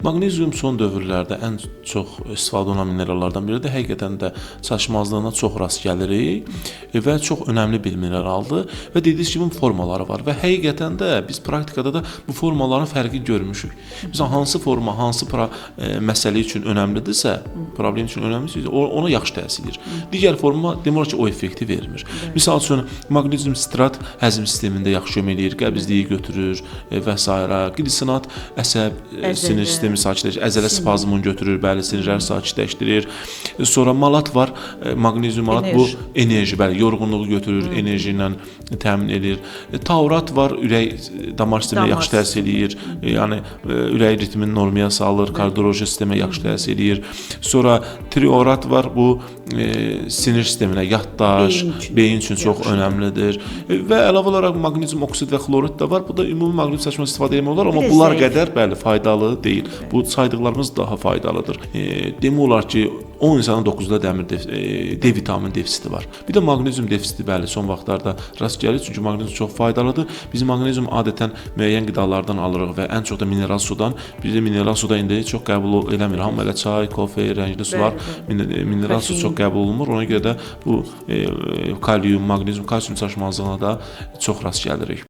Maqnezium son dövrlərdə ən çox istifadə olunan minerallardan biridir. Həqiqətən də çatışmazlığına çox rast gəlirik və çox önəmli bir mineraldır və dediyiniz kimi formaları var və həqiqətən də biz praktikada da bu formaların fərqi görmüşük. Məsələn, hansı forma, hansı məsələ üçün önəmlidirsə, problem üçün önəmlidirsə, ona yaxşı təsir edir. Digər forma demək olar ki, o effekti vermir. Misal üçün, maqnezium sitrat həzm sistemində yaxşı kömək eləyir, qəbizliyi götürür və s. Glisinat əsəb, sinir sistemi sakitləşdirir, əzələ spazmını götürür, bəli, sinirləri sakitləşdirir. Sonra malat var, maqnezium malat bu enerji, bəli, yorğunluğu götürür, enerji ilə təmin edir. Taurat var, ürək damar sisteminə yaxşı təsir eləyir, yəni ürək ritmini normaya salır, kardioloji sistemə yaxşı təsir eləyir. Sonra triorat var, bu sinir sisteminə, yaddaş, beyin üçün çox önəmlidir. Və əlavə olaraq maqnezium oksid və xlorid də var. Bu da ümumi maqnezium çatışmazlığında istifadə etmək olar, amma bunlar qədər bəli faydalı deyil. Bu saydıqlarımız daha faydalıdır. Demək olar ki, 10 insanın 9-da D vitamini defisiti var. Bir də maqnezium defisiti bəli son vaxtlarda rast gəlir, çünki maqnezium çox faydalıdır. Biz maqnezium adətən müəyyən qidalardan alırıq və ən çox da mineral sudan. Bir də mineral suda indi çox qəbul eləmir. Hamı elə çay, kofe, rəngli sular, mineral su çox qəbul olunmur. Ona görə də bu kalium, maqnezium, kalsium çatışmazlığına da çox rast gəlirik.